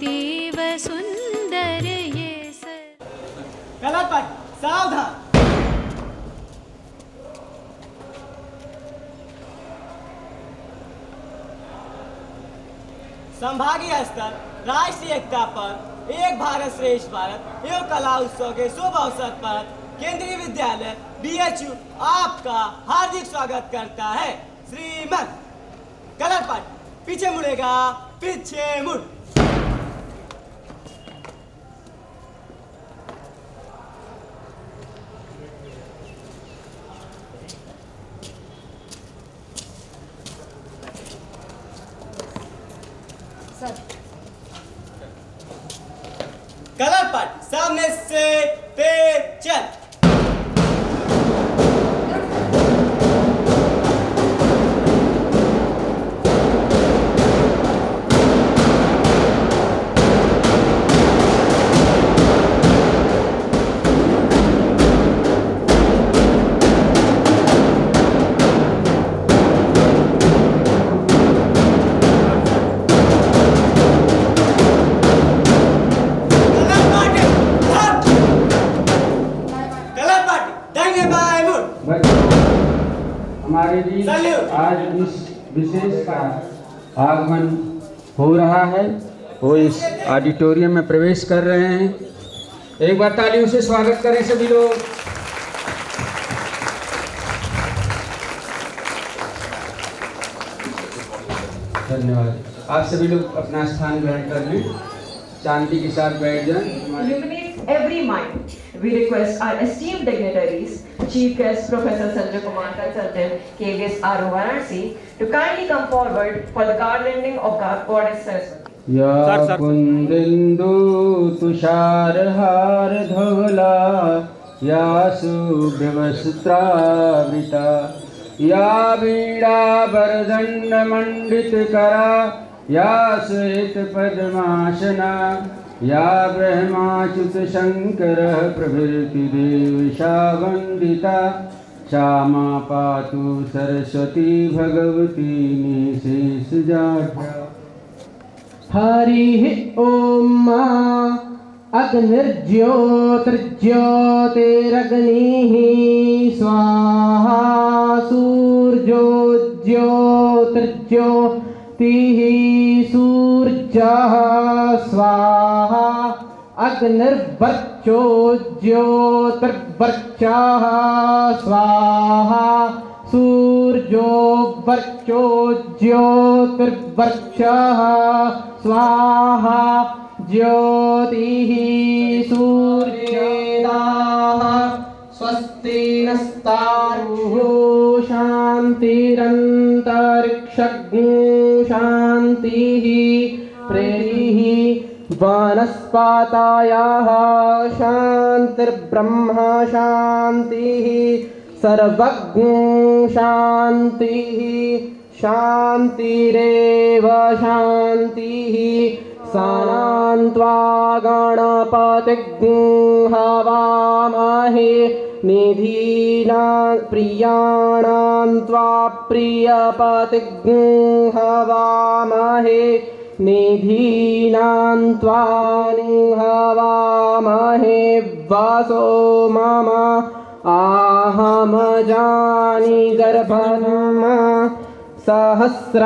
अतीव सुंदर ये गलत पर सावधान। संभागीय स्तर राष्ट्रीय एकता पर एक भारत श्रेष्ठ भारत एवं कला उत्सव के शुभ अवसर पर केंद्रीय विद्यालय BHU आपका हार्दिक स्वागत करता है। श्रीमन गलत पाठ पीछे मुड़ेगा, पीछे मुड़। गलत पाठ सामने से पे चल। हमारे बीच आज इस विशेष का आगमन हो रहा है, वो इस ऑडिटोरियम में प्रवेश कर रहे हैं। एक बार तालियों से स्वागत करें सभी लोग। धन्यवाद। आप सभी लोग अपना स्थान ग्रहण कर लें, शांति के साथ बैठ जाएं। Illuminates every mind. We request our esteemed dignitaries, Chief Guest Professor Sanjay Kumar, Consultant, KVS RO Varanasi, to kindly come forward for the garlanding of Goddess Saraswati. या कुंदेन्दु तुषारहार धवला या शुभ्रवस्त्रावृता या वीणा वरदण्ड मंडित करा या श्वेत पद्मासना या ब्रह्माच्युत शंकर प्रभृति देवशा वंदिता श्यामा पातु सरस्वती भगवती निशेषजाढ्या। हरि ओम अग्निर्ज्योतिर्ज्योतिरग्निः स्वाहा सूर्यो ज्योतिर्ज्योतिः सूर्यः स्वाहा अग्निर्वर्चो ज्योतिर्वर्चः स्वाहा सूर्यो वर्चो ज्योतिर्वर्चः स्वाहा ज्योतिः सूर्येदाः स्वस्ति नस्तार्क्ष्यो शान्तिरन्तरिक्षज्ञो शान्तिः प्रेरिः वनस्पतयः शान्तिर्ब्रह्म शान्तिः सर्वज्ञो शान्तिः शान्तिरेव शान्तिः सानान्त्वा गणपतिं हवामहे निधीनां प्रियाणां त्वा प्रियपतिं हवामहे निधीनां त्वा हवामहे वसो मम आहम जानि गर्भम् सहस्राशीरेखा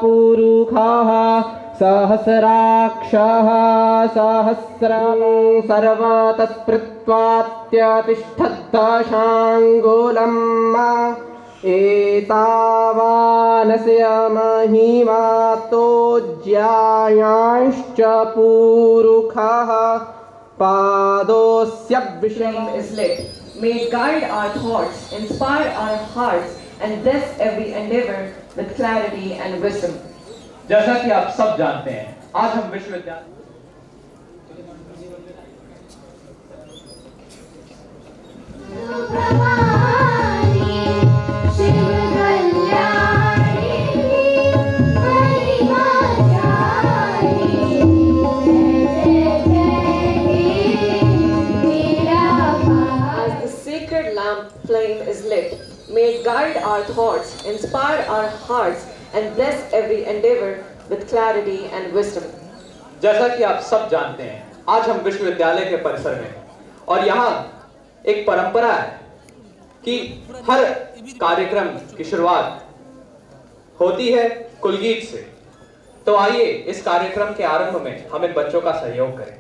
पुरुषः सहस्राक्षः सहस्रं सर्वतस्पृत्वात्यतिष्ठद्दशाङ्गुलम् एतावानस्य महिमातो ज्यायांश्च पुरुषः पादोस्य Flame is lit. May it guide our thoughts, inspire our hearts, and bless every endeavor with clarity and wisdom. जैसा कि आप सब जानते हैं, आज हम विश्वविद्यालय Flame is lit. May it guide our thoughts, inspire our hearts, and bless every endeavor with clarity and wisdom. जैसा कि आप सब जानते हैं, आज हम विश्वविद्यालय के परिसर में हैं और यहाँ एक परंपरा है कि हर कार्यक्रम की शुरुआत होती है कुलगीत से। तो आइए इस कार्यक्रम के आरंभ में हम इन बच्चों का सहयोग करें।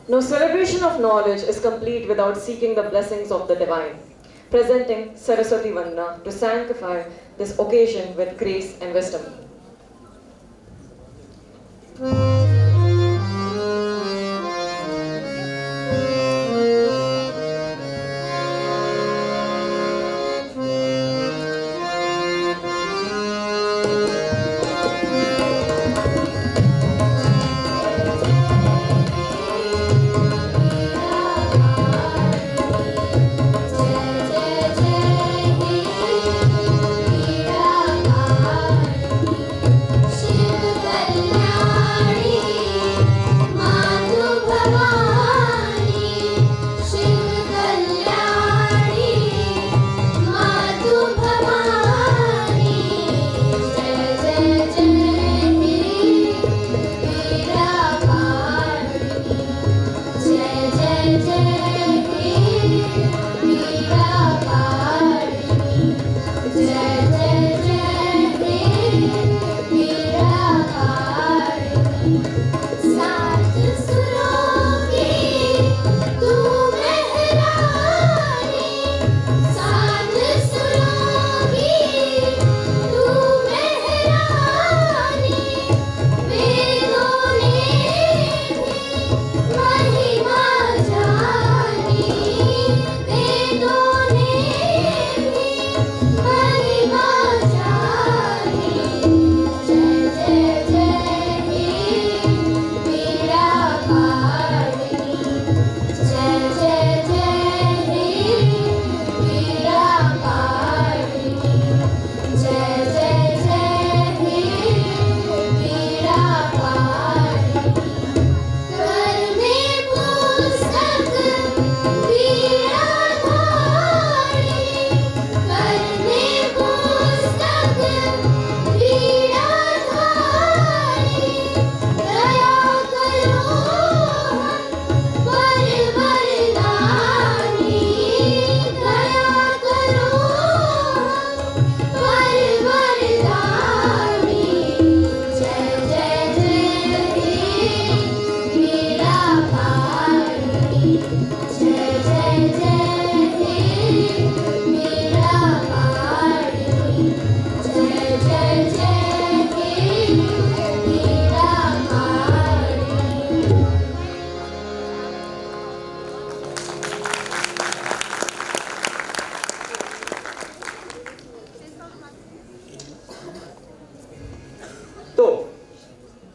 No celebration of knowledge is complete without seeking the blessings of the divine. Presenting Saraswati Vandana to sanctify this occasion with grace and wisdom.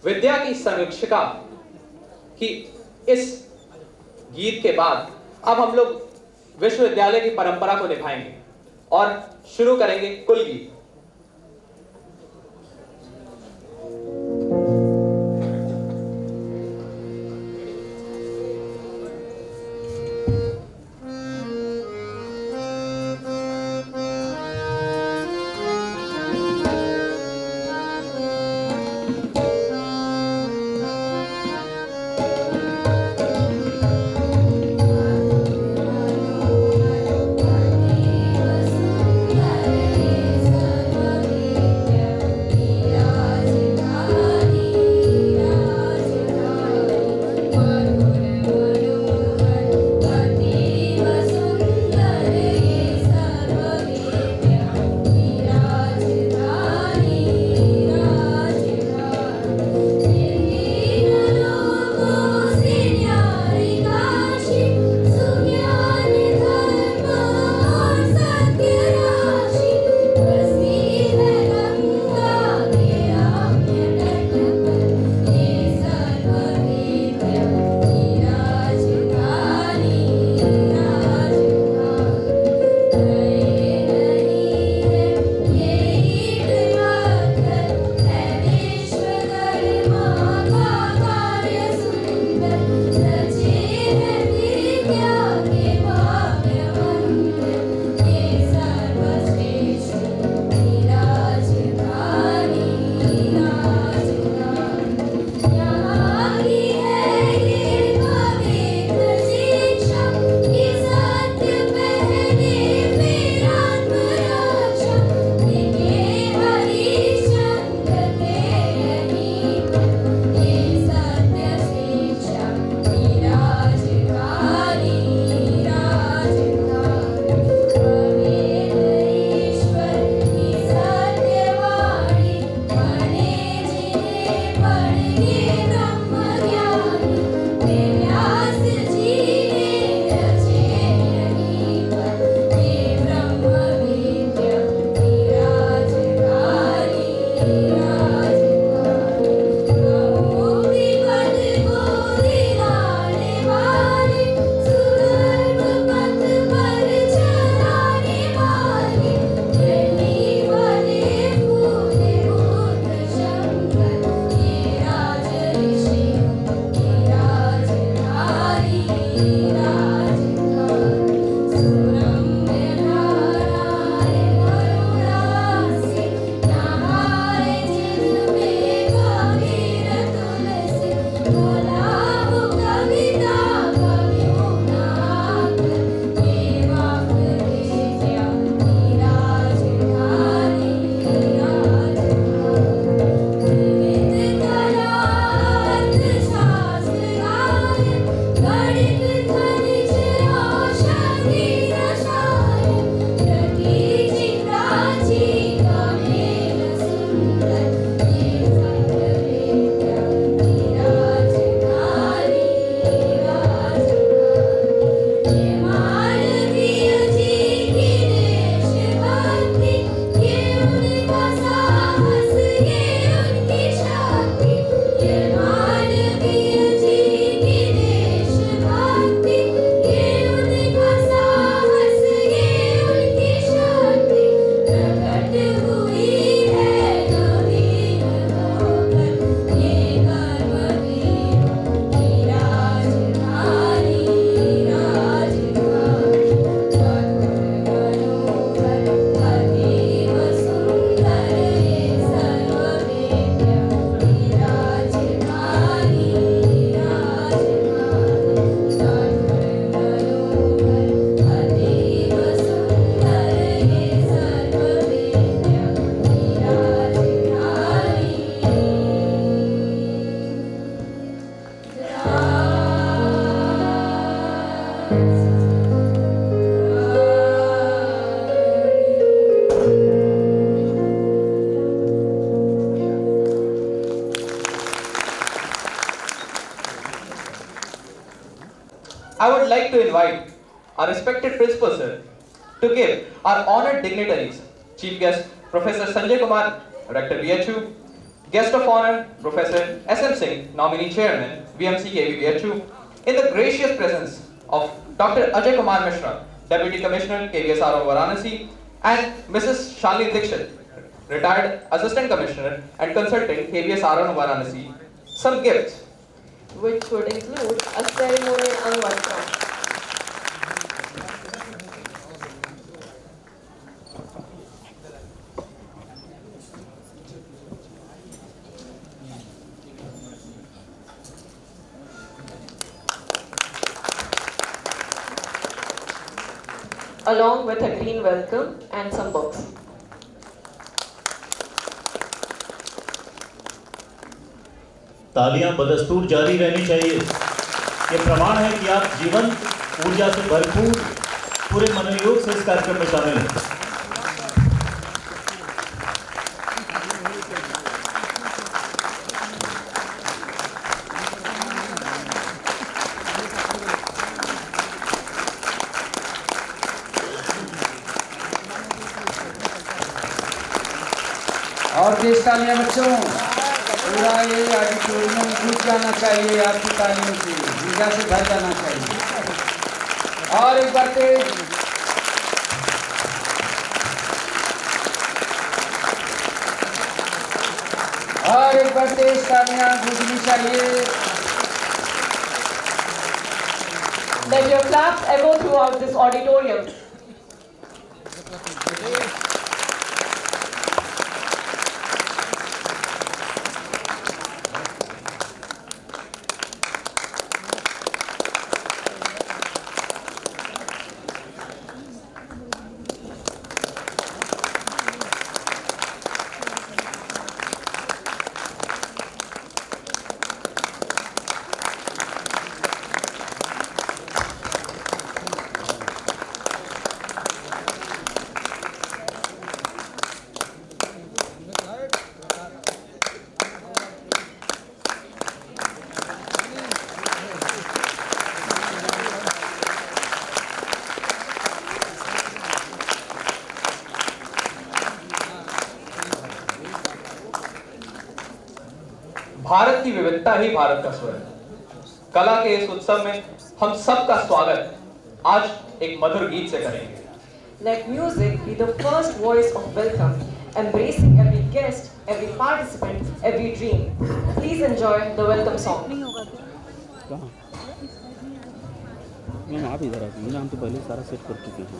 विद्या की समीक्षिका की इस गीत के बाद अब हम लोग विश्वविद्यालय की परंपरा को निभाएंगे और शुरू करेंगे कुल गीत। Sundaresha I would like to invite our respected principal sir to give our honored dignitaries, Chief Guest Professor Sanjay Kumar, Rector BHU, Guest of Honor Professor SM Singh, Nominee Chairman VMC KVBHU, in the gracious presence of Dr. Ajay Kumar Mishra, Deputy Commissioner KVSRO Varanasi, and Mrs. Shalini Dixit, Retired Assistant Commissioner and Consultant KVSRO Varanasi, some gifts, which would include a ceremonial Angvastram. Along with a green welcome and some books. तालियां बदस्तूर जारी रहनी चाहिए। ये प्रमाण है कि आप जीवंत ऊर्जा से भरपूर पूरे मनोयोग से इस कार्यक्रम में शामिल हैं। और तेज तालियां बच्चों, पूरा ये ऑडिटोरियम घुस जाना चाहिए आपकी तालियों से, ऊर्जा से भर जाना चाहिए। और एक बार तेज, और एक बार तेज तालियां गूंजनी चाहिए। Let your claps echo throughout this auditorium. Bharat की विविधता ही भारत का स्वर है। कला के इस उत्सव में हम सबका स्वागत आज एक मधुर गीत से करेंगे। Let music be the first voice of welcome, embracing every guest, every participant, every dream. Please enjoy the welcome song. Ma'am आप इधर आइए, हम तो पहले सारा सेट कर चुके हैं।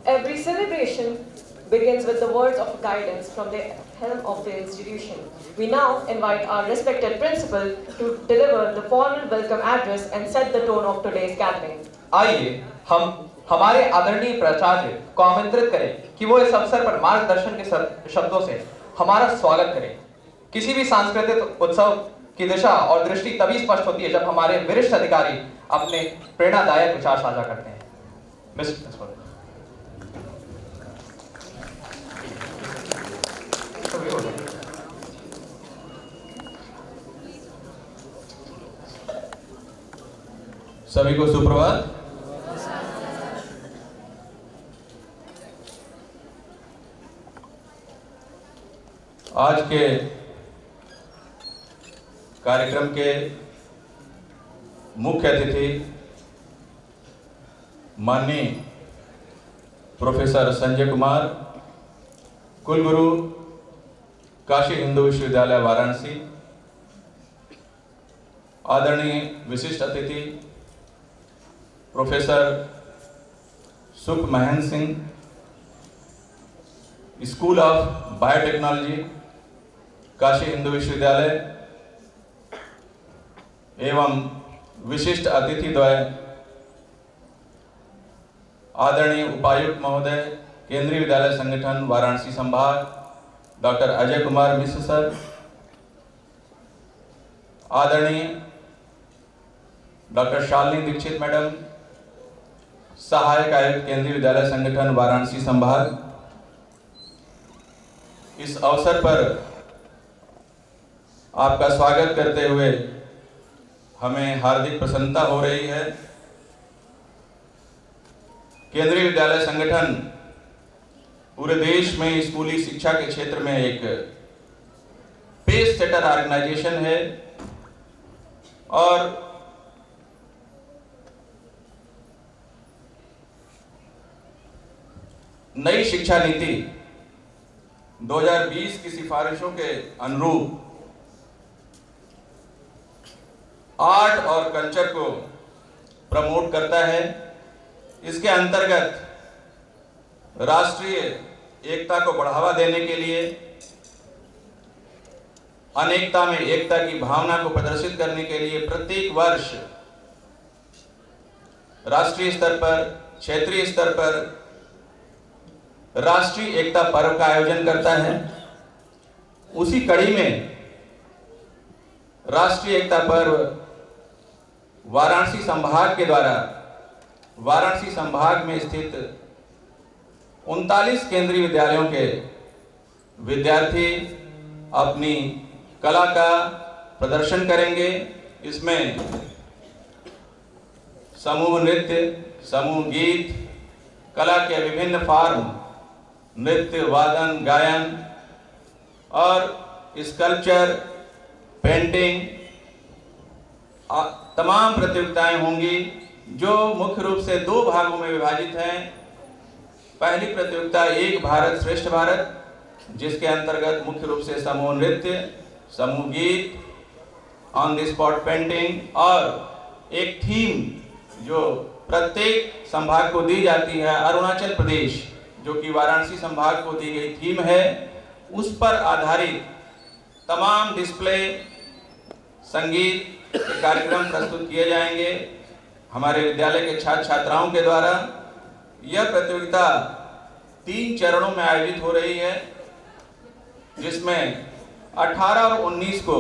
Every celebration begins with the words of guidance from the helm of the institution. We now invite our respected principal to deliver the formal welcome address and set the tone of today's gathering. आइए हम हमारे आदरणीय प्राचार्य को आमंत्रित करें कि वो इस अवसर पर मार्गदर्शन के शब्दों से हमारा स्वागत करें। किसी भी सांस्कृतिक उत्सव की दिशा और दृष्टि तभी स्पष्ट होती है जब हमारे वरिष्ठ अधिकारी अपने प्रेरणादायक विचार साझा करते हैं। Mister principal. सभी को सुप्रभात। आज के कार्यक्रम के मुख्य अतिथि माननीय प्रोफेसर संजय कुमार, कुलगुरु काशी हिंदू विश्वविद्यालय वाराणसी। आदरणीय विशिष्ट अतिथि प्रोफेसर सुख महन Singh, school of biotechnology Kashi Hindu Vishwavidyalaya, एवं विशिष्ट अतिथि द्वय आदरणीय उपायुक्त महोदय, केंद्रीय विद्यालय संगठन वाराणसी संभाग डॉक्टर अजय कुमार मिश्र सर, आदरणीय डॉक्टर शालिनी दीक्षित मैडम, सहायक आयुक्त केंद्रीय विद्यालय संगठन वाराणसी संभाग। इस अवसर पर आपका स्वागत करते हुए हमें हार्दिक प्रसन्नता हो रही है। केंद्रीय विद्यालय संगठन पूरे देश में स्कूली शिक्षा के क्षेत्र में एक पेस सेटर ऑर्गेनाइजेशन है और नई शिक्षा नीति 2020 की सिफारिशों के अनुरूप आर्ट और कल्चर को प्रमोट करता है। इसके अंतर्गत राष्ट्रीय एकता को बढ़ावा देने के लिए, अनेकता में एकता की भावना को प्रदर्शित करने के लिए प्रत्येक वर्ष राष्ट्रीय स्तर पर, क्षेत्रीय स्तर पर राष्ट्रीय एकता पर्व का आयोजन करता है। उसी कड़ी में राष्ट्रीय एकता पर्व वाराणसी संभाग के द्वारा वाराणसी संभाग में स्थित 39 केंद्रीय विद्यालयों के विद्यार्थी अपनी कला का प्रदर्शन करेंगे। इसमें समूह नृत्य, समूह गीत, कला के विभिन्न फॉर्म, नृत्य, वादन, गायन और स्कल्पचर, पेंटिंग, तमाम प्रतियोगिताएं होंगी जो मुख्य रूप से 2 भागों में विभाजित हैं। पहली प्रतियोगिता एक भारत श्रेष्ठ भारत, जिसके अंतर्गत मुख्य रूप से समूह नृत्य, समूह गीत, ऑन द स्पॉट पेंटिंग और एक थीम जो प्रत्येक संभाग को दी जाती है, अरुणाचल प्रदेश, जो कि वाराणसी संभाग को दी गई थीम है, उस पर आधारित तमाम डिस्प्ले, संगीत के कार्यक्रम प्रस्तुत किए जाएंगे हमारे विद्यालय के छात्र छात्राओं के द्वारा। यह प्रतियोगिता 3 चरणों में आयोजित हो रही है, जिसमें 18 और 19 को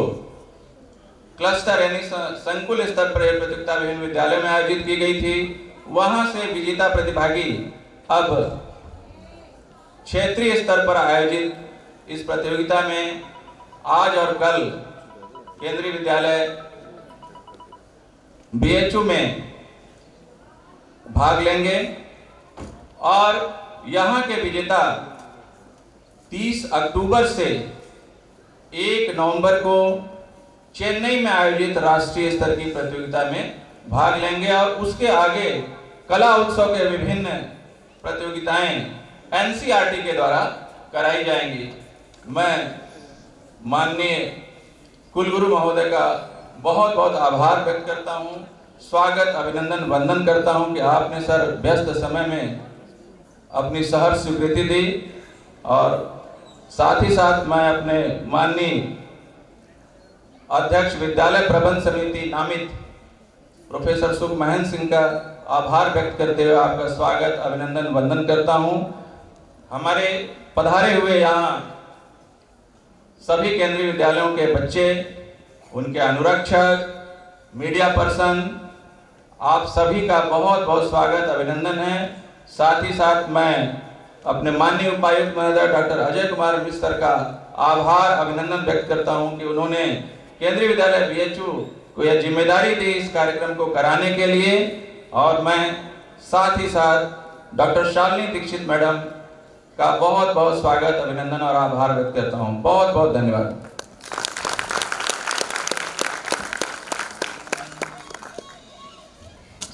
क्लस्टर यानी संकुल स्तर पर यह प्रतियोगिता विभिन्न विद्यालयों में आयोजित की गई थी। वहां से विजेता प्रतिभागी अब क्षेत्रीय स्तर पर आयोजित इस प्रतियोगिता में आज और कल केंद्रीय विद्यालय BHU में भाग लेंगे और यहाँ के विजेता 30 अक्टूबर से 1 नवंबर को चेन्नई में आयोजित राष्ट्रीय स्तर की प्रतियोगिता में भाग लेंगे और उसके आगे कला उत्सव के विभिन्न प्रतियोगिताएं NCERT के द्वारा कराई जाएंगी। मैं माननीय कुलगुरु महोदय का बहुत बहुत आभार व्यक्त करता हूं, स्वागत, अभिनंदन, वंदन करता हूं कि आपने सर व्यस्त समय में अपनी सहर्ष स्वीकृति दी और साथ ही साथ मैं अपने माननीय अध्यक्ष विद्यालय प्रबंध समिति नामित प्रोफेसर सुख महेंद्र सिंह का आभार व्यक्त करते हुए आपका स्वागत अभिनंदन वंदन करता हूं। हमारे पधारे हुए यहाँ सभी केंद्रीय विद्यालयों के बच्चे, उनके अनुरक्षक, मीडिया पर्सन, आप सभी का बहुत बहुत स्वागत अभिनंदन है। साथ ही साथ मैं अपने माननीय उपायुक्त महोदय डॉक्टर अजय कुमार मिश्र का आभार अभिनंदन व्यक्त करता हूं कि उन्होंने केंद्रीय विद्यालय बीएचयू को यह जिम्मेदारी दी इस कार्यक्रम को कराने के लिए। और मैं साथ ही साथ डॉक्टर शालिनी दीक्षित मैडम का बहुत बहुत स्वागत अभिनंदन और आभार व्यक्त करता हूं। बहुत बहुत धन्यवाद।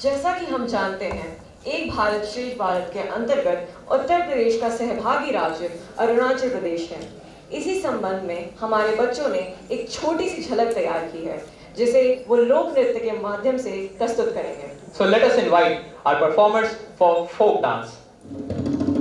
जैसा कि हम जानते हैं, एक भारत श्रेष्ठ भारत के अंतर्गत उत्तर प्रदेश का सहभागी राज्य अरुणाचल प्रदेश है। इसी संबंध में हमारे बच्चों ने एक छोटी सी झलक तैयार की है जिसे वो लोक नृत्य के माध्यम से प्रस्तुत करेंगे। So let us invite our performers for folk dance. Nico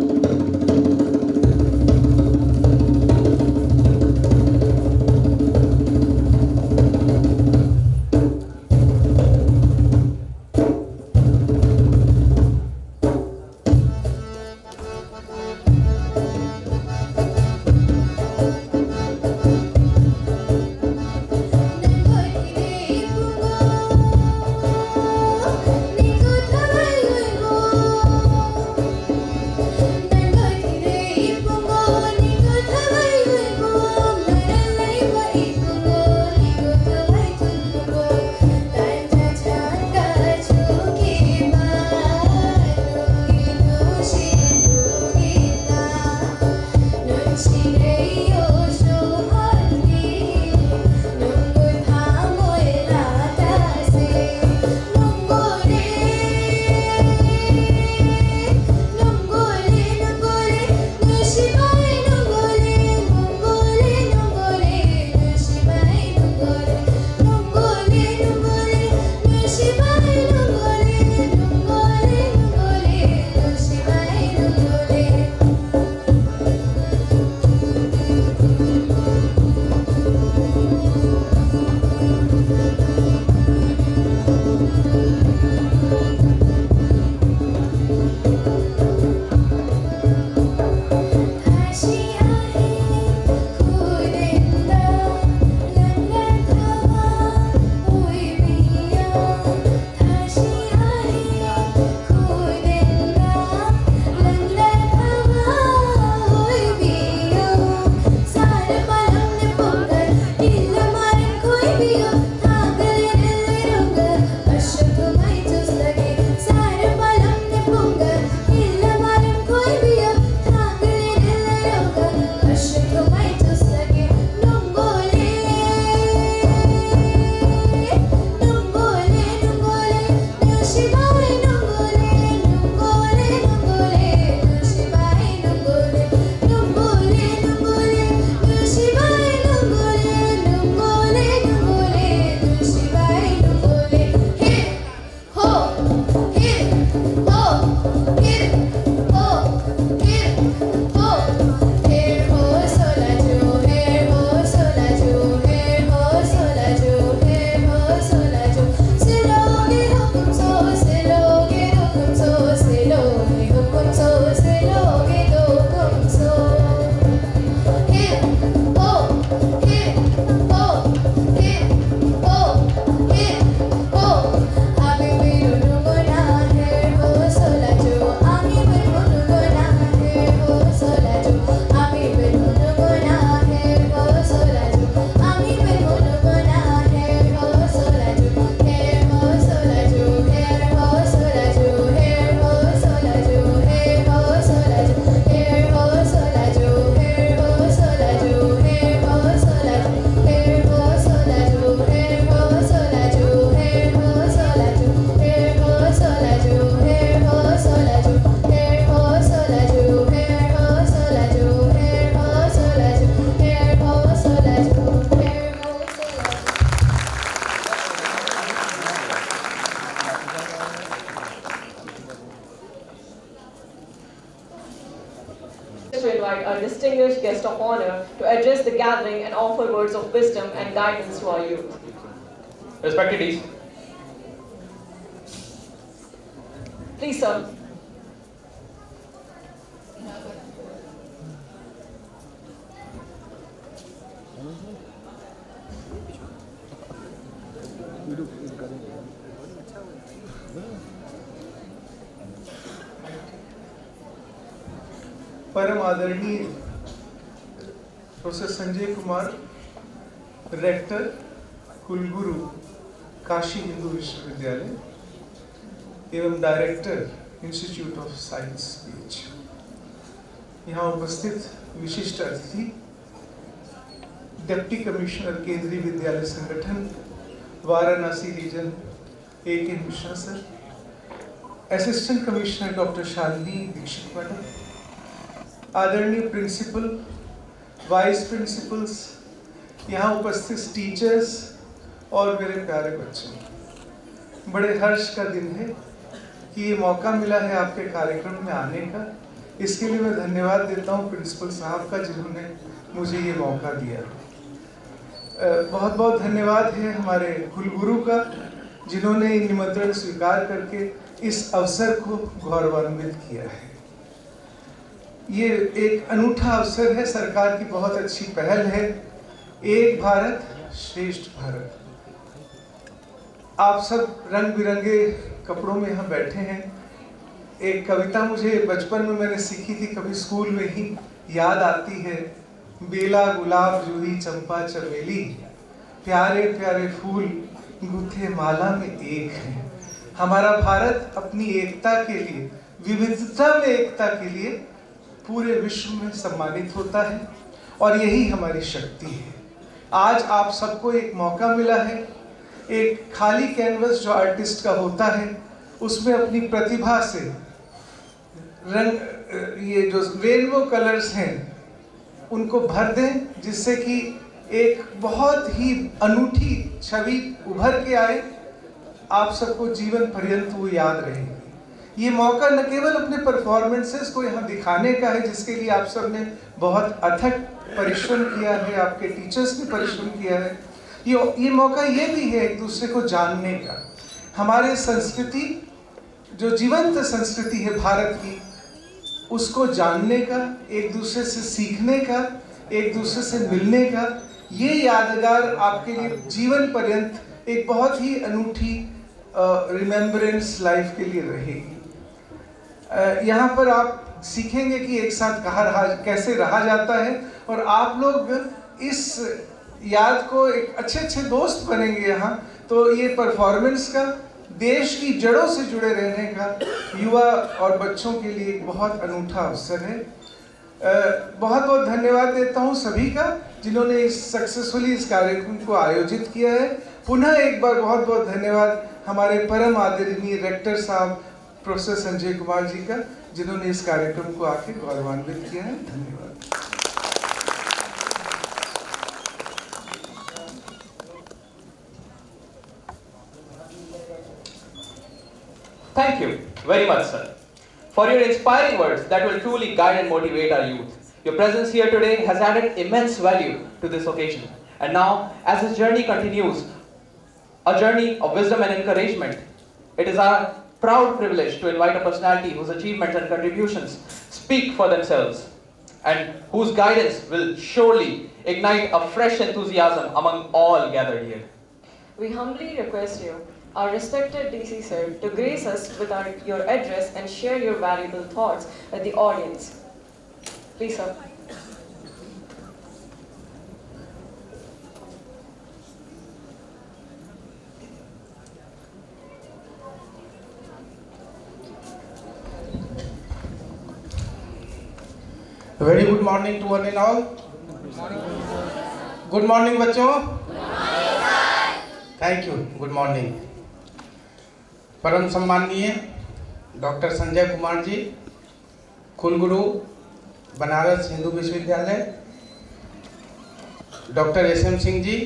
to invite our distinguished guest of honor to address the gathering and offer words of wisdom and guidance to our youth. Respected Deans. Please, sir. परम आदरणीय professor Sanjay Kumar, rector कुलगुरु काशी हिंदू विश्वविद्यालय एवं director institute of science बीच, यहाँ उपस्थित विशिष्ट अतिथि, deputy commissioner Kendriya Vidyalaya Sangathan Varanasi region A.K. Mishra sir, assistant commissioner doctor Shalini Dikshit madam, आदरणीय प्रिंसिपल, वाइस प्रिंसिपल्स, यहाँ उपस्थित टीचर्स और मेरे प्यारे बच्चों, बड़े हर्ष का दिन है कि ये मौका मिला है आपके कार्यक्रम में आने का। इसके लिए मैं धन्यवाद देता हूँ प्रिंसिपल साहब का, जिन्होंने मुझे ये मौका दिया। बहुत बहुत धन्यवाद है हमारे कुलगुरु का, जिन्होंने निमंत्रण स्वीकार करके इस अवसर को गौरवान्वित किया है। ये एक अनूठा अवसर है, सरकार की बहुत अच्छी पहल है, एक भारत श्रेष्ठ भारत। आप सब रंग बिरंगे कपड़ों में यहाँ बैठे हैं। एक कविता मुझे बचपन में मैंने सीखी थी, कभी स्कूल में ही याद आती है, बेला गुलाब जूही चंपा चमेली, प्यारे प्यारे फूल गुथे माला में एक है। हमारा भारत अपनी एकता के लिए, विविधता में एकता के लिए पूरे विश्व में सम्मानित होता है और यही हमारी शक्ति है। आज आप सबको एक मौका मिला है, एक खाली कैनवस जो आर्टिस्ट का होता है उसमें अपनी प्रतिभा से रंग, ये जो रेनबो कलर्स हैं उनको भर दें, जिससे कि एक बहुत ही अनूठी छवि उभर के आए, आप सबको जीवन पर्यंत वो याद रहेगी। ये मौका न केवल अपने परफॉर्मेंसेस को यहाँ दिखाने का है, जिसके लिए आप सब ने बहुत अथक परिश्रम किया है, आपके टीचर्स ने परिश्रम किया है। ये मौका ये भी है एक दूसरे को जानने का, हमारे संस्कृति जो जीवंत संस्कृति है भारत की, उसको जानने का, एक दूसरे से सीखने का, एक दूसरे से मिलने का। ये यादगार आपके लिए जीवन पर्यंत एक बहुत ही अनूठी रिमेम्बरेंस लाइफ के लिए रहेगी। यहाँ पर आप सीखेंगे कि एक साथ कैसे रहा जाता है, और आप लोग इस याद को एक अच्छे दोस्त बनेंगे यहाँ। तो ये परफॉर्मेंस का, देश की जड़ों से जुड़े रहने का युवा और बच्चों के लिए एक बहुत अनूठा अवसर है। बहुत बहुत धन्यवाद देता हूँ सभी का, जिन्होंने सक्सेसफुली इस कार्यक्रम को आयोजित किया है। पुनः एक बार बहुत बहुत धन्यवाद हमारे परम आदरणीय रेक्टर साहब प्रोफेसर संजय कुमार जी का, जिन्होंने इस कार्यक्रम को आके गौरवान्वित किया है। धन्यवाद। Thank you very much, sir, for your inspiring words that will truly guide and motivate our youth. Your presence here today has added immense value to this occasion. And now, as this journey continues, a journey of wisdom and encouragement, it is our proud privilege to invite a personality whose achievements and contributions speak for themselves, and whose guidance will surely ignite a fresh enthusiasm among all gathered here. We humbly request you, our respected DC sir, to grace us with your address and share your valuable thoughts with the audience. Please, sir. Very good morning to one and all. Good morning बच्चों. Thank you. Good morning. परम सम्माननीय doctor Sanjay Kumar ji, कुलगुरु बनारस हिंदू विश्वविद्यालय, doctor SM Singh ji,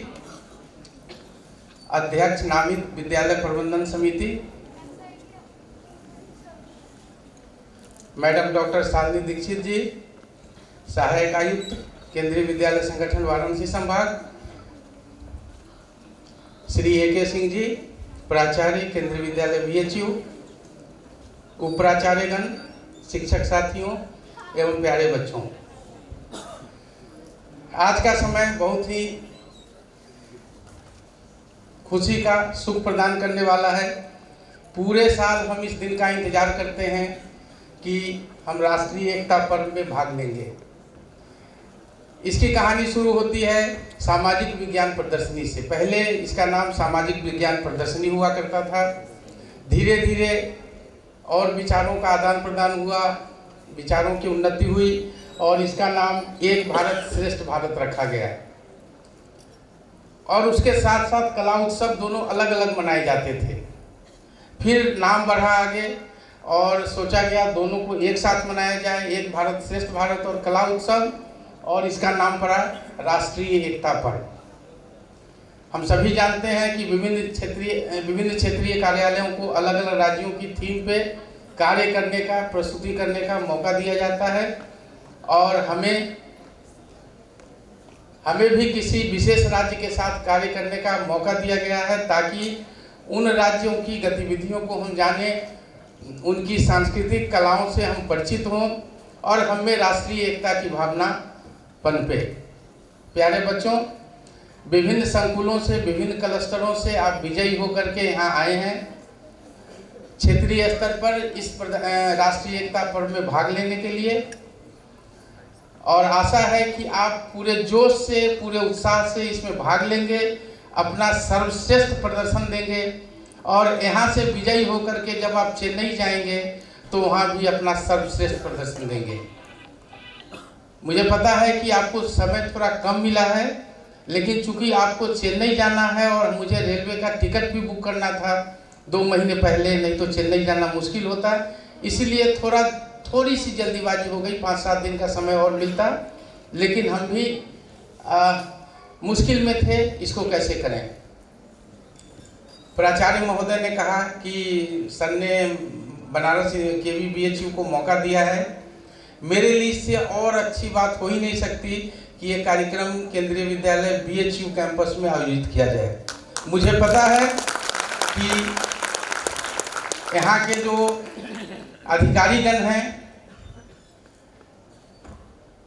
अध्यक्ष नामित विद्यालय प्रबंधन समिति, मैडम डॉक्टर शालिनी दीक्षित जी, सहायक आयुक्त केंद्रीय विद्यालय संगठन वाराणसी संभाग, श्री AK सिंह जी, प्राचार्य केंद्रीय विद्यालय BHU, उपप्राचार्यगण, शिक्षक साथियों एवं प्यारे बच्चों, आज का समय बहुत ही खुशी का सुख प्रदान करने वाला है। पूरे साल हम इस दिन का इंतजार करते हैं कि हम राष्ट्रीय एकता पर्व में भाग लेंगे। इसकी कहानी शुरू होती है सामाजिक विज्ञान प्रदर्शनी से। पहले इसका नाम सामाजिक विज्ञान प्रदर्शनी हुआ करता था। धीरे धीरे और विचारों का आदान प्रदान हुआ, विचारों की उन्नति हुई और इसका नाम एक भारत श्रेष्ठ भारत रखा गया। और उसके साथ साथ कला उत्सव दोनों अलग अलग मनाए जाते थे। फिर नाम बढ़ा आगे और सोचा गया दोनों को एक साथ मनाया जाए, एक भारत श्रेष्ठ भारत और कला उत्सव, और इसका नाम पड़ा राष्ट्रीय एकता पर्व। हम सभी जानते हैं कि विभिन्न क्षेत्रीय कार्यालयों को अलग अलग राज्यों की थीम पे कार्य करने का, प्रस्तुति करने का मौका दिया जाता है और हमें भी किसी विशेष राज्य के साथ कार्य करने का मौका दिया गया है ताकि उन राज्यों की गतिविधियों को हम जानें, उनकी सांस्कृतिक कलाओं से हम परिचित हों और हमें राष्ट्रीय एकता की भावना पनपे। प्यारे बच्चों, विभिन्न संकुलों से, विभिन्न क्लस्टरों से आप विजयी होकर के यहाँ आए हैं क्षेत्रीय स्तर पर इस राष्ट्रीय एकता पर्व में भाग लेने के लिए, और आशा है कि आप पूरे जोश से, पूरे उत्साह से इसमें भाग लेंगे, अपना सर्वश्रेष्ठ प्रदर्शन देंगे और यहाँ से विजयी होकर के जब आप चेन्नई जाएंगे तो वहाँ भी अपना सर्वश्रेष्ठ प्रदर्शन देंगे। मुझे पता है कि आपको समय थोड़ा कम मिला है, लेकिन चूंकि आपको चेन्नई जाना है और मुझे रेलवे का टिकट भी बुक करना था 2 महीने पहले, नहीं तो चेन्नई जाना मुश्किल होता, इसलिए थोड़ी सी जल्दीबाजी हो गई। 5-7 दिन का समय और मिलता, लेकिन हम भी मुश्किल में थे, इसको कैसे करें। प्राचार्य महोदय ने कहा कि सर ने बनारस KV BHU को मौका दिया है। मेरे लिए इससे और अच्छी बात हो ही नहीं सकती कि ये कार्यक्रम केंद्रीय विद्यालय BHU कैंपस में आयोजित किया जाए। मुझे पता है कि यहाँ के जो अधिकारीगण हैं,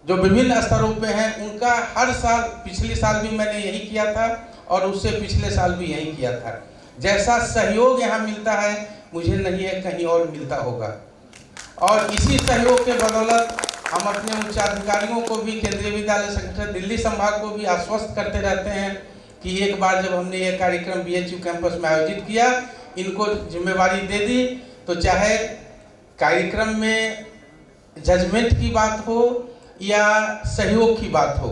जो विभिन्न स्तरों पे हैं, उनका हर साल, पिछले साल भी मैंने यही किया था और उससे पिछले साल भी यही किया था। जैसा सहयोग यहाँ मिलता है मुझे नहीं है कहीं और मिलता होगा, और इसी सहयोग के बदौलत हम अपने उच्चाधिकारियों को भी, केंद्रीय विद्यालय संगठन दिल्ली संभाग को भी आश्वस्त करते रहते हैं कि एक बार जब हमने ये कार्यक्रम BHU कैंपस में आयोजित किया, इनको जिम्मेवारी दे दी, तो चाहे कार्यक्रम में जजमेंट की बात हो या सहयोग की बात हो,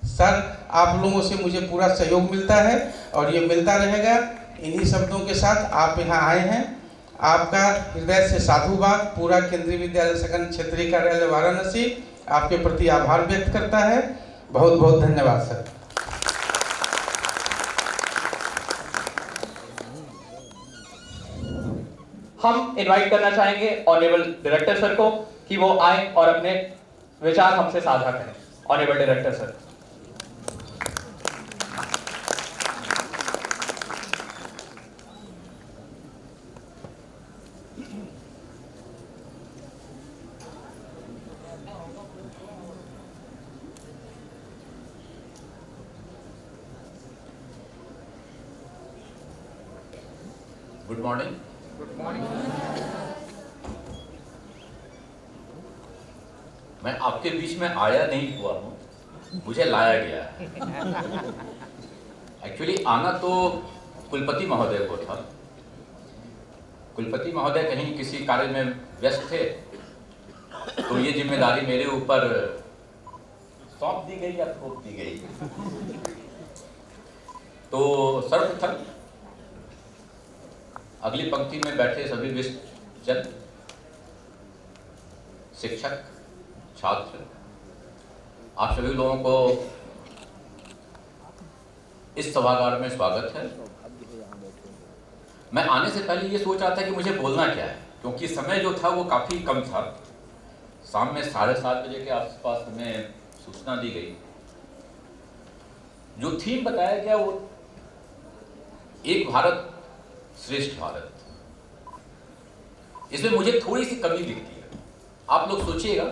सर आप लोगों से मुझे पूरा सहयोग मिलता है और ये मिलता रहेगा। इन्हीं शब्दों के साथ आप यहाँ आए हैं, आपका हृदय से साधुवाद। पूरा केंद्रीय विद्यालय संगठन क्षेत्रीय कार्यालय वाराणसी आपके प्रति आभार व्यक्त करता है। बहुत बहुत धन्यवाद सर। हम इनवाइट करना चाहेंगे ऑनरेबल डायरेक्टर सर को कि वो आए और अपने विचार हमसे साझा करें। Honourable director sir. Good morning. मैं आपके बीच में आया नहीं हुआ हूँ, मुझे लाया गया है। एक्चुअली आना तो कुलपति महोदय को था। कुलपति महोदय कहीं किसी कार्य में व्यस्त थे, तो ये जिम्मेदारी मेरे ऊपर सौंप दी गई या थोप दी गई। तो सर्वप्रथम अगली पंक्ति में बैठे सभी विशिष्टजन, शिक्षक, छात्र, आप सभी लोगों को इस सभागार में स्वागत है। मैं आने से पहले ये सोच रहा था कि मुझे बोलना क्या है, क्योंकि समय जो था वो काफी कम था। शाम में 7:30 बजे के आसपास हमें सूचना दी गई, जो थीम बताया गया वो एक भारत श्रेष्ठ भारत। इसमें मुझे थोड़ी सी कमी दिखती है। आप लोग सोचिएगा,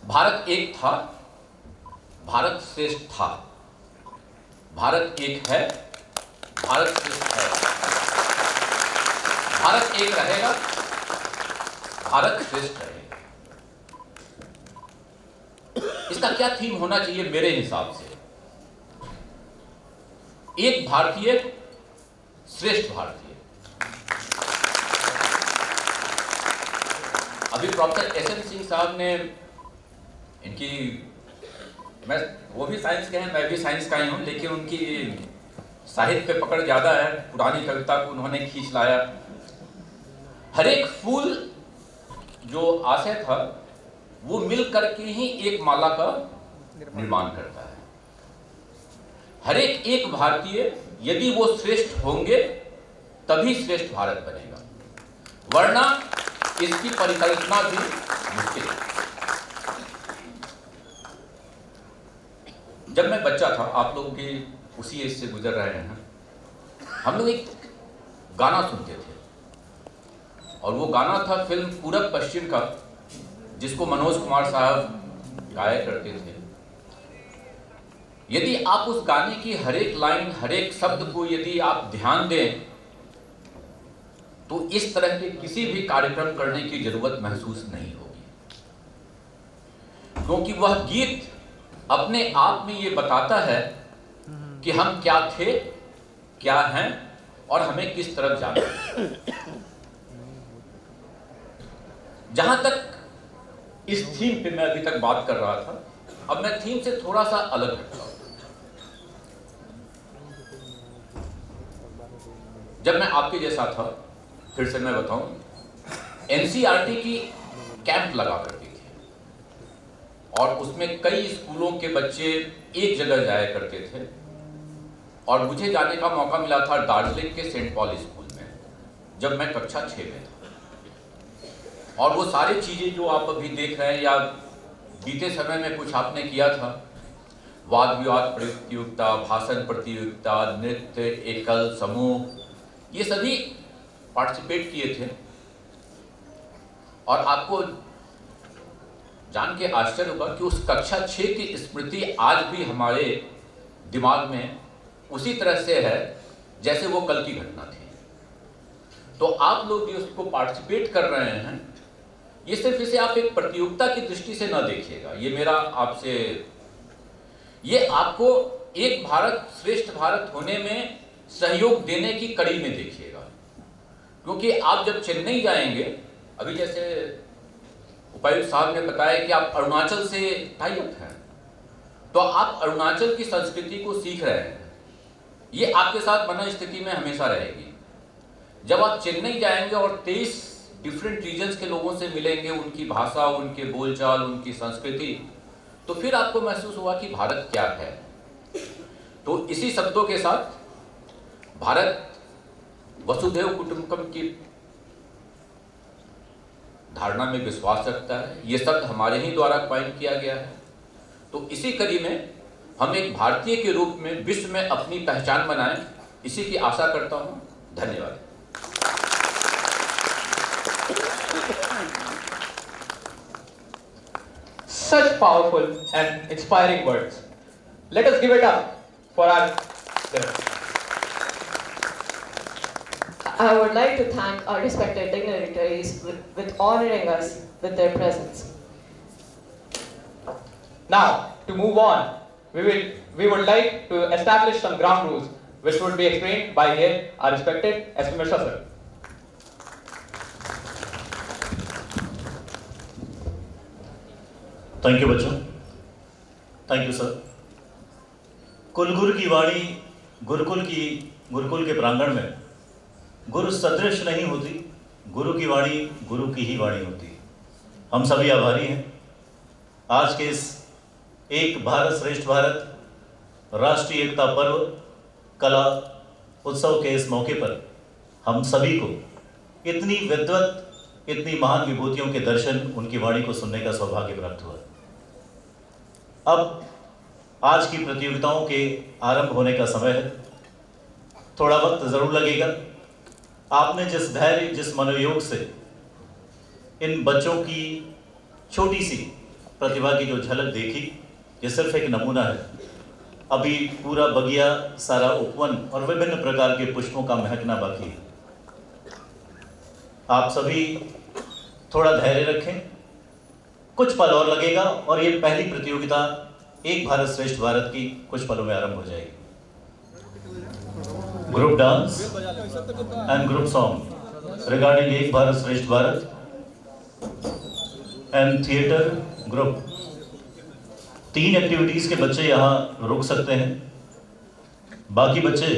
भारत एक था, भारत श्रेष्ठ था, भारत एक है, भारत श्रेष्ठ है, भारत एक रहेगा, भारत श्रेष्ठ रहेगा। इसका क्या थीम होना चाहिए मेरे हिसाब से? एक भारतीय श्रेष्ठ भारतीय। अभी प्रोफेसर एसएन सिंह साहब ने इनकी, मैं वो भी साइंस के हैं, मैं भी साइंस का ही हूं, लेकिन उनकी साहित्य पे पकड़ ज्यादा है। पुरानी कविता को उन्होंने खींच लाया। हर एक फूल जो आशय था वो मिल करके ही एक माला का निर्माण करता है। हर एक भारतीय यदि वो श्रेष्ठ होंगे तभी श्रेष्ठ भारत बनेगा, वरना इसकी परिकल्पना भी मुश्किल है। जब मैं बच्चा था, आप लोग भी उसी एज से गुजर रहे हैं, हम लोग एक गाना सुनते थे और वो गाना था फिल्म पूरब पश्चिम का, जिसको मनोज कुमार साहब गाया करते थे। यदि आप उस गाने की हर एक लाइन, हर एक शब्द को यदि आप ध्यान दें तो इस तरह के किसी भी कार्यक्रम करने की जरूरत महसूस नहीं होगी, क्योंकि वह गीत अपने आप में ये बताता है कि हम क्या थे, क्या हैं और हमें किस तरफ जाना है। जहां तक इस थीम पे मैं अभी तक बात कर रहा था, अब मैं थीम से थोड़ा सा अलग हटता हूं। जब मैं आपके जैसा था, फिर से मैं बताऊं, एनसीईआरटी की कैंप लगा करती थी और उसमें कई स्कूलों के बच्चे एक जगह जाया करते थे और मुझे जाने का मौका मिला था दार्जिलिंग के सेंट पॉल स्कूल में, जब मैं कक्षा 6 में था। और वो सारी चीजें जो आप अभी देख रहे हैं या बीते समय में कुछ आपने किया था, वाद विवाद प्रतियोगिता, भाषण प्रतियोगिता, नृत्य, एकल, समूह, ये सभी पार्टिसिपेट किए थे। और आपको जान के आश्चर्य होगा कि उस कक्षा 6 की स्मृति आज भी हमारे दिमाग में उसी तरह से है जैसे वो कल की घटना थी। तो आप लोग भी उसको पार्टिसिपेट कर रहे हैं, ये सिर्फ इसे आप एक प्रतियोगिता की दृष्टि से न देखिएगा, ये मेरा आपसे, ये आपको एक भारत श्रेष्ठ भारत होने में सहयोग देने की कड़ी में देखिएगा। क्योंकि आप जब चेन्नई जाएंगे, अभी जैसे उपायुक्त साहब ने बताया कि आप अरुणाचल से टाई अप हैं, तो आप अरुणाचल की संस्कृति को सीख रहे हैं, ये आपके साथ मन स्थिति में हमेशा रहेगी। जब आप चेन्नई जाएंगे और 23 डिफरेंट रीजन्स के लोगों से मिलेंगे, उनकी भाषा, उनके बोलचाल, उनकी संस्कृति, तो फिर आपको महसूस होगा कि भारत क्या है। तो इसी शब्दों के साथ भारत वसुधैव कुटुंबकम की धारणा में विश्वास रखता है, ये शब्द हमारे ही द्वारा कॉइन किया गया है। तो इसी कड़ी में हम एक भारतीय के रूप में विश्व में अपनी पहचान बनाएं, इसी की आशा करता हूं। धन्यवाद। Such powerful and inspiring words. Let us give it up for our guests. I would like to thank our respected dignitaries with honoring us with their presence. Now, to move on, we would like to establish some ground rules which would be explained by here our respected SP Mishra sir. Thank you बच्चों, thank you sir. कुलगुरु की वाणी गुरुकुल के प्रांगण में गुरु सदृश नहीं होती, गुरु की वाणी गुरु की ही वाणी होती। हम सभी आभारी हैं आज के इस एक भारत श्रेष्ठ भारत राष्ट्रीय एकता पर्व कला उत्सव के इस मौके पर हम सभी को इतनी विद्वत, इतनी महान विभूतियों के दर्शन, उनकी वाणी को सुनने का सौभाग्य प्राप्त हुआ। अब आज की प्रतियोगिताओं के आरंभ होने का समय है। थोड़ा वक्त जरूर लगेगा। आपने जिस धैर्य, जिस मनोयोग से इन बच्चों की छोटी सी प्रतिभा की जो झलक देखी, ये सिर्फ एक नमूना है। अभी पूरा बगिया, सारा उपवन और विभिन्न प्रकार के पुष्पों का महकना बाकी है। आप सभी थोड़ा धैर्य रखें, कुछ पल और लगेगा और ये पहली प्रतियोगिता एक भारत श्रेष्ठ भारत की कुछ पलों में आरंभ हो जाएगी। Group dance and group song regarding एक भारत श्रेष्ठ Bharat and theatre group. 3 activities के बच्चे यहाँ रुक सकते हैं। बाकी बच्चे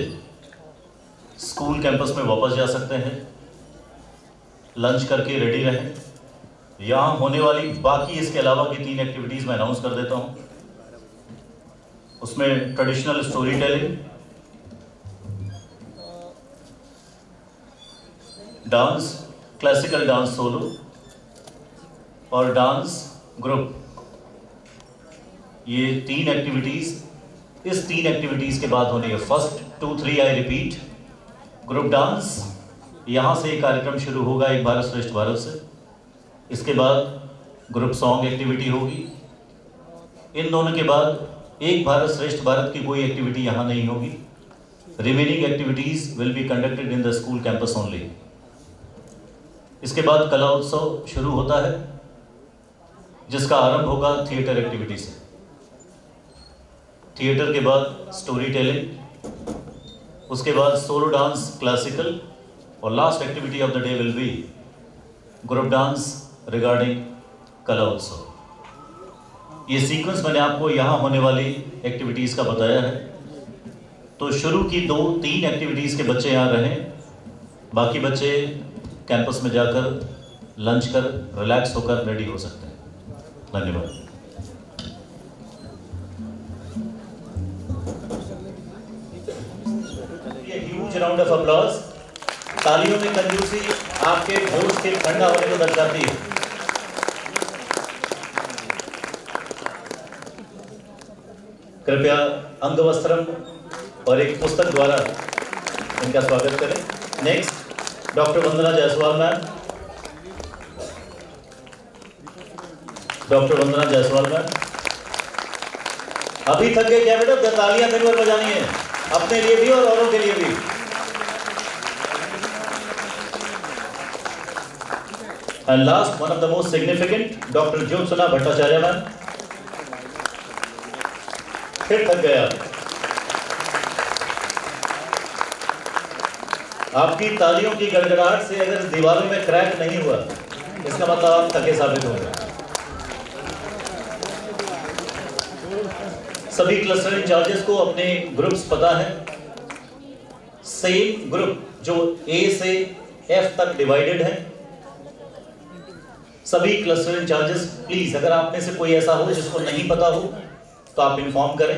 स्कूल कैंपस में वापस जा सकते हैं। लंच करके रेडी रहें। यहाँ होने वाली बाकी इसके अलावा की 3 एक्टिविटीज मैं अनाउंस कर देता हूँ। उसमें traditional story telling, dance, classical dance solo और डांस ग्रुप। ये 3 एक्टिविटीज, इस 3 एक्टिविटीज के बाद होने है। First 2, 3 I repeat. Group dance, यहाँ से कार्यक्रम शुरू होगा एक भारत श्रेष्ठ भारत से। इसके बाद ग्रुप सॉन्ग एक्टिविटी होगी। इन दोनों के बाद एक भारत श्रेष्ठ भारत की कोई एक्टिविटी यहाँ नहीं होगी। Remaining activities will be conducted in the school campus only. इसके बाद कला उत्सव शुरू होता है, जिसका आरंभ होगा थिएटर एक्टिविटी से। थिएटर के बाद स्टोरी टेलिंग, उसके बाद सोलो डांस क्लासिकल और last activity of the day will be group dance regarding कला उत्सव। ये सीक्वेंस मैंने आपको यहाँ होने वाली एक्टिविटीज़ का बताया है। तो शुरू की 2-3 एक्टिविटीज़ के बच्चे यहाँ रहें, बाकी बच्चे कैंपस में जाकर लंच कर रिलैक्स होकर रेडी हो सकते हैं। धन्यवाद। Huge round of applause. तालियों में कंजूसी आपके होश के ठंडा होने को दर्शाती है। कृपया अंगवस्त्रम और एक पुस्तक द्वारा इनका स्वागत करें। नेक्स्ट डॉक्टर वंदना जायसवाल मैम। डॉक्टर वंदना जायसवाल मैम, अभी थक गए क्या बेटा? तालियां दिन भर बजानी है, अपने लिए भी और औरों के लिए भी। And last, one of the most significant, doctor Jyotsna Bhattacharya ma'am. फिर थक गया। आपकी तालियों की गड़गड़ाहट से अगर दीवारों में क्रैक नहीं हुआ, इसका मतलब आप थके साबित होंगे। सभी क्लस्टर इंचार्जेस को अपने ग्रुप्स पता है। सेम ग्रुप जो A से F तक डिवाइडेड है। सभी क्लस्टर इंचार्जेस प्लीज, अगर आप में से कोई ऐसा हो जिसको नहीं पता हो तो आप इन्फॉर्म करें।